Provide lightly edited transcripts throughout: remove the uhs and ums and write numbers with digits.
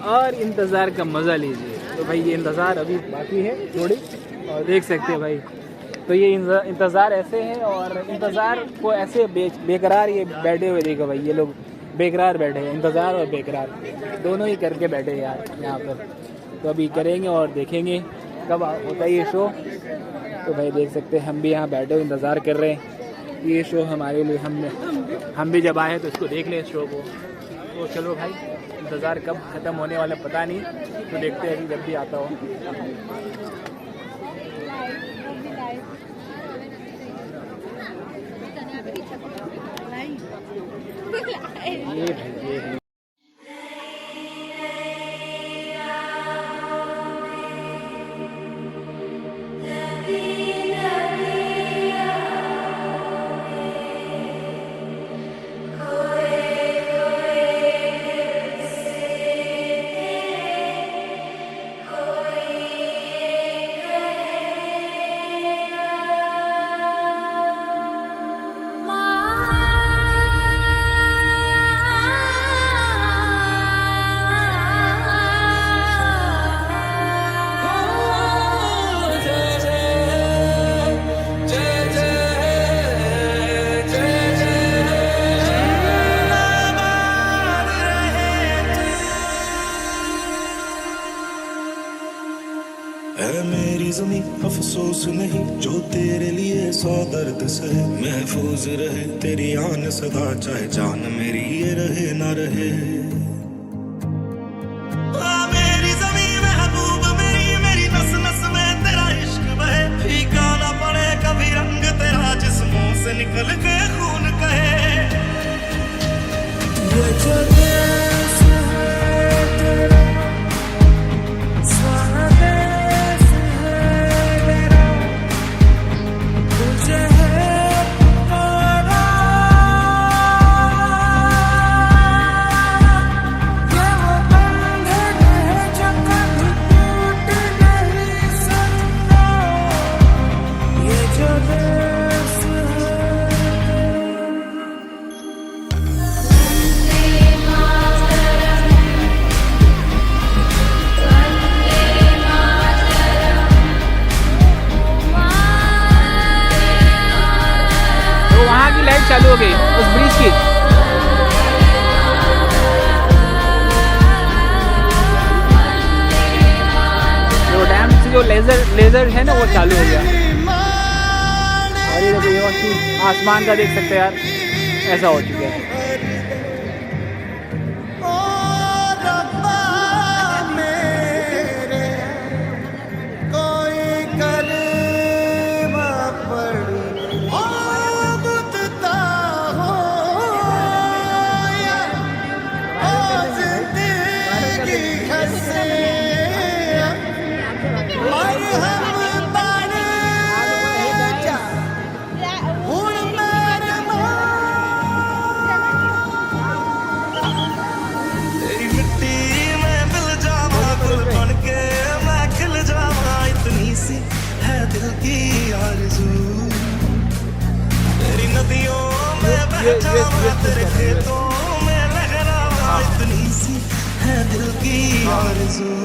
और इंतज़ार का मज़ा लीजिए। तो भाई ये इंतज़ार अभी बाकी है थोड़ी, और देख सकते हैं भाई, तो ये इंतज़ार ऐसे है, और इंतज़ार को ऐसे बेकरार ये बैठे हुए देखो भाई, ये लोग बेकरार बैठे हैं, इंतज़ार और बेकरार दोनों ही करके बैठे हैं यार यहाँ पर। तो अभी करेंगे और देखेंगे कब होता है ये शो। तो भाई देख सकते हैं हम भी यहाँ बैठे हुए इंतज़ार कर रहे हैं ये शो हमारे लिए, हम भी जब आए तो इसको देख लें शो को। तो चलो भाई, इंतज़ार कब ख़त्म होने वाला पता नहीं, तो देखते हैं जब भी आता हो। ये भाई ये है मेरी ज़मीं अफसोस नहीं जो तेरे लिए 100 दर्द सहे, महफूज रहे तेरी आन सदा, चाहे जान मेरी ये रहे ना रहे। मेरी ज़मीं महबूब मेरी, मेरी नस नस में तेरा इश्क बहे, फीका ना पड़े कभी रंग तेरा जिस्मों से निकल के खून कहे। ये जो देश है तेरा, स्वदेश है मेरा, तुझे है पुकारा। ये वो बंधन है जो कभी टूट नहीं सकता, ये जो देश है। तो वहाँ की लाइट चालू हो गई उस ब्रिज की। जो डैम से जो लेजर है ना वो चालू हो गया। और ये देखो ये रोशनी आसमान का देख सकते हैं यार, ऐसा हो चुका है। तेरे खेतों में लहरावा, इतनी सी है दिल की आरज़ू।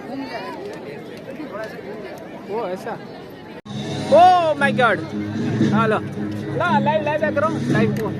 ओ ऐसा, ओ माय गॉड, हेलो ला लाइव लाइव करो लाइव को।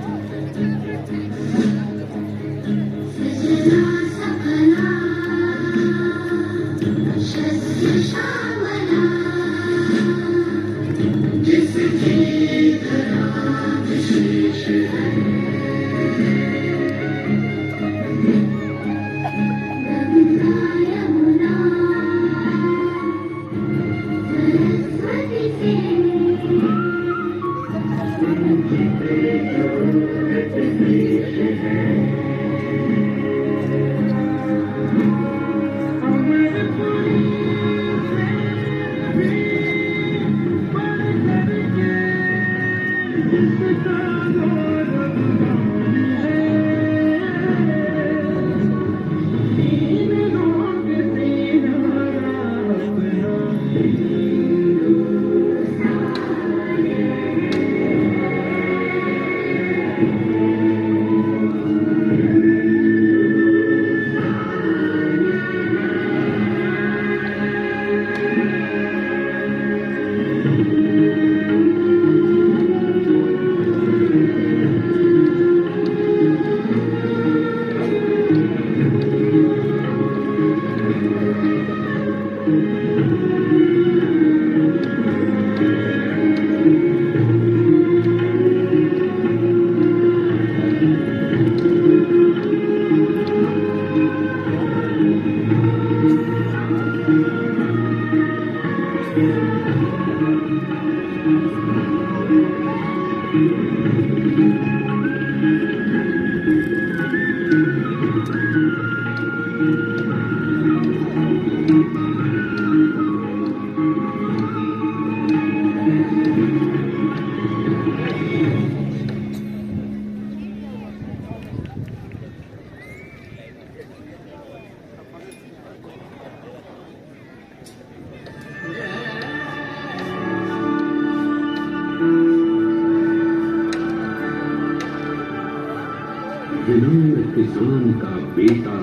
विनम्र किसान का बेटा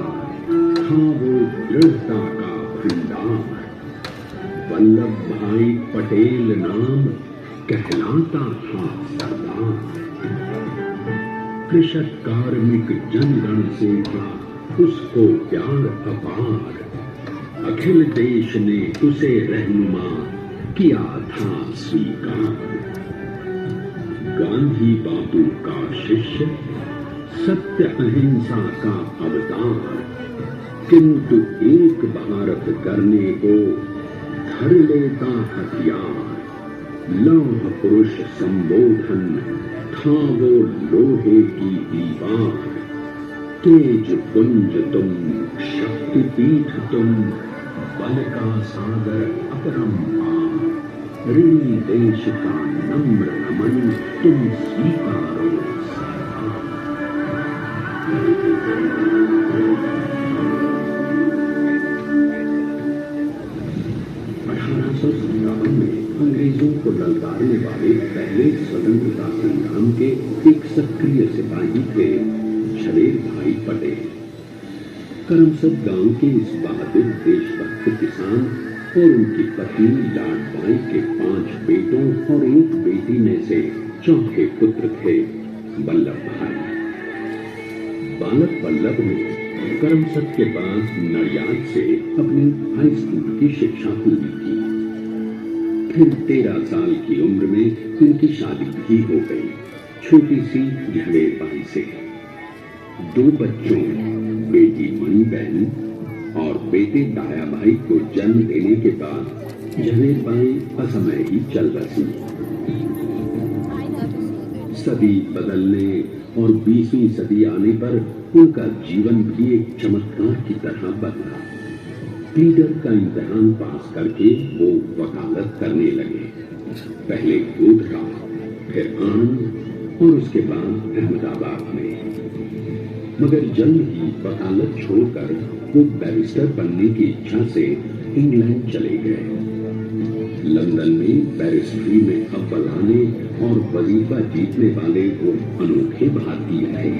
था वो दृढ़ता का भंडार। वल्लभ भाई पटेल नाम कहलाता था सरदार। कृषक कार्मिक जनगण से था उसको प्यार अपार। अखिल देश ने उसे रहनुमा किया था स्वीकार। गांधी बापू का शिष्य, सत्य अहिंसा का अवतार, किंतु एक भारत करने को धर लेता हथियार। लौह पुरुष संबोधन था वो लोहे की दीवार। तेज पुंज तुम, शक्ति पीठ तुम, बल का सागर अपरंपार। ऋणी देश का नम्र नमन तुम स्वीकारो सरदार। 1857 में अंग्रेजों को ललकारने वाले पहले स्वतंत्रता संग्राम के एक सक्रिय सिपाही थे झवेर भाई पटेल। करमसद गांव के इस बहादुर देशभक्त किसान और उनकी पत्नी लाडबाई के 5 बेटों और 1 बेटी में से चौथे पुत्र थे वल्लभ भाई। बालक वल्लभ ने करमसद के पास नडियाद से अपनी हाई स्कूल की शिक्षा पूरी की। फिर 13 साल की उम्र में उनकी शादी भी हो गई, छोटी सी झवेर बाई से। 2 बच्चों, बेटी मणि बहन और बेटे दाया भाई को जन्म देने के बाद झवेर बाई असमय ही चल बसी। सदी बदलने और 20वीं सदी आने पर उनका जीवन भी एक चमत्कार की तरह बदला। लीडर का इम्तिहान पास करके वो वकालत करने लगे। पहले गोधरा, फिर आनंद और उसके बाद अहमदाबाद में। मगर जल्द ही वकालत छोड़कर वो बैरिस्टर बनने की इच्छा से इंग्लैंड चले गए। लंदन में बैरिस्ट्री में अव्वल आने और वजीफा जीतने वाले वो अनोखे भारतीय थे।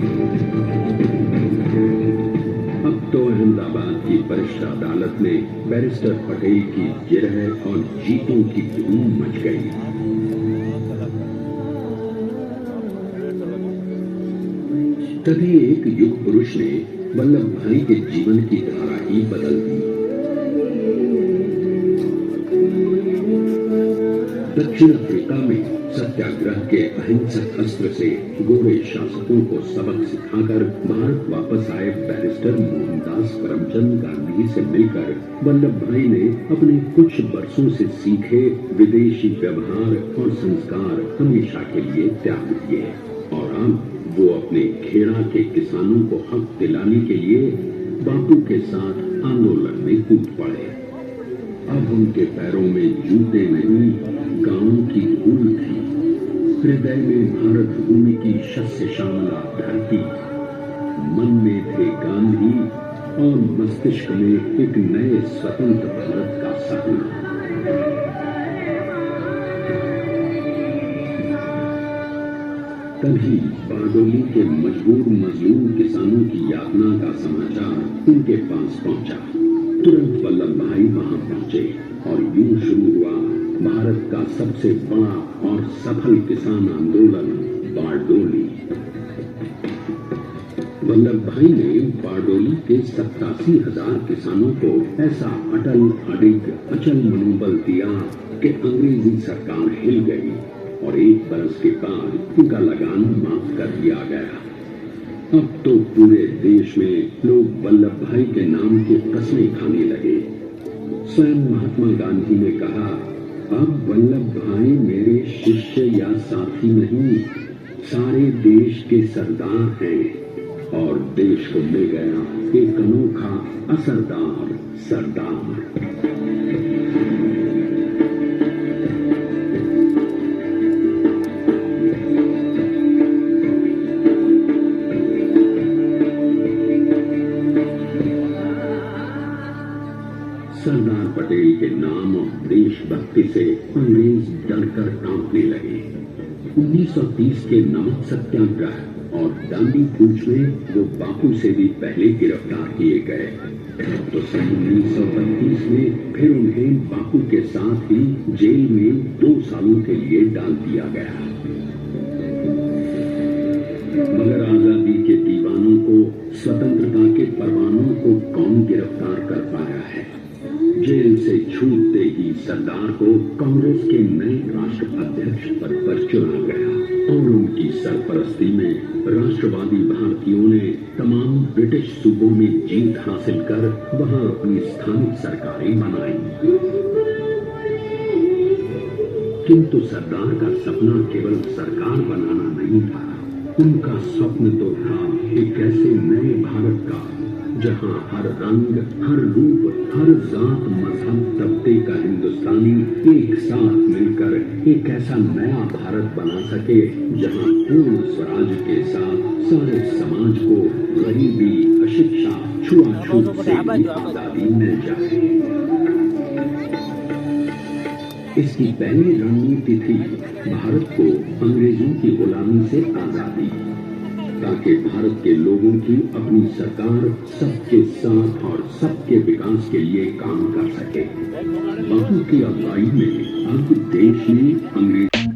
अब तो अहमदाबाद की वरिष्ठ अदालत ने बैरिस्टर पटेल की गिरह और जीतों की धूम मच गई। तभी एक युग पुरुष ने वल्लभ भाई के जीवन की धारा ही बदल दी। दक्षिण अफ्रीका में सत्याग्रह के अहिंसक अस्त्र से गोरे शासकों को सबक सिखाकर भारत वापस आए बैरिस्टर मोहनदास करमचंद गांधी से मिलकर वल्लभ भाई ने अपने कुछ वर्षों से सीखे विदेशी व्यवहार और संस्कार हमेशा के लिए त्याग दिए और अब वो अपने खेड़ा के किसानों को हक दिलाने के लिए बापू के साथ आंदोलन में कूद पड़े। अब उनके पैरों में जूते नहीं, गांवों की धूल थी। हृदय में भारत भूमि की शस्य श्यामला धरती, मन में थे गांधी और मस्तिष्क में एक नए स्वतंत्र भारत का सपना। तभी बारडोली के मजबूर मजलूम किसानों की यातना का समाचार उनके पास पहुंचा। तुरंत वल्लभ भाई वहां पहुंचे और यूं शुरू हुआ भारत का सबसे बड़ा और सफल किसान आंदोलन बारडोली। वल्लभ भाई ने बारडोली के 87,000 किसानों को ऐसा अटल अडिग अचल मनोबल दिया कि अंग्रेजी सरकार हिल गई और एक बरस के बाद उनका लगान माफ कर दिया गया। अब तो पूरे देश में लोग वल्लभ भाई के नाम की कस्में खाने लगे। स्वयं महात्मा गांधी ने कहा, अब वल्लभ भाई मेरे शिष्य या साथी नहीं, सारे देश के सरदार हैं और देश को मिल गया एक अनोखा असरदार सरदार। सरदार पटेल के नाम और देशभक्ति से अंग्रेज डरकर कांपने लगे। 1930 के नमक सत्याग्रह और दांडी कूच में वो बापू से भी पहले गिरफ्तार किए गए। तो सन 1932 में फिर उन्हें बापू के साथ ही जेल में 2 सालों के लिए डाल दिया गया। मगर आजादी के दीवानों को, स्वतंत्रता के परवानों को कौन गिरफ्तार कर पाया है। जेल से छूटते ही सरदार को कांग्रेस के नए राष्ट्राध्यक्ष पद पर चुना गया और उनकी सरपरस्ती में राष्ट्रवादी भारतीयों ने तमाम ब्रिटिश सूबों में जीत हासिल कर वहां अपनी स्थानिक सरकारें बनाई। किंतु सरदार का सपना केवल सरकार बनाना नहीं था। उनका स्वप्न तो था एक ऐसे नए भारत का जहां हर रंग, हर रूप, हर जात, मजहब, तबके का हिंदुस्तानी एक साथ मिलकर एक ऐसा नया भारत बना सके जहां पूर्ण स्वराज के साथ सारे समाज को गरीबी, अशिक्षा, छुआछूत से आजादी मिल जाए। इसकी पहली रणनीति थी भारत को अंग्रेजों की गुलामी से आजादी, ताकि भारत के लोगों की अपनी सरकार सबके साथ और सबके विकास के लिए काम कर सके। बापू की अगुवाई में अब देश में अंग्रेज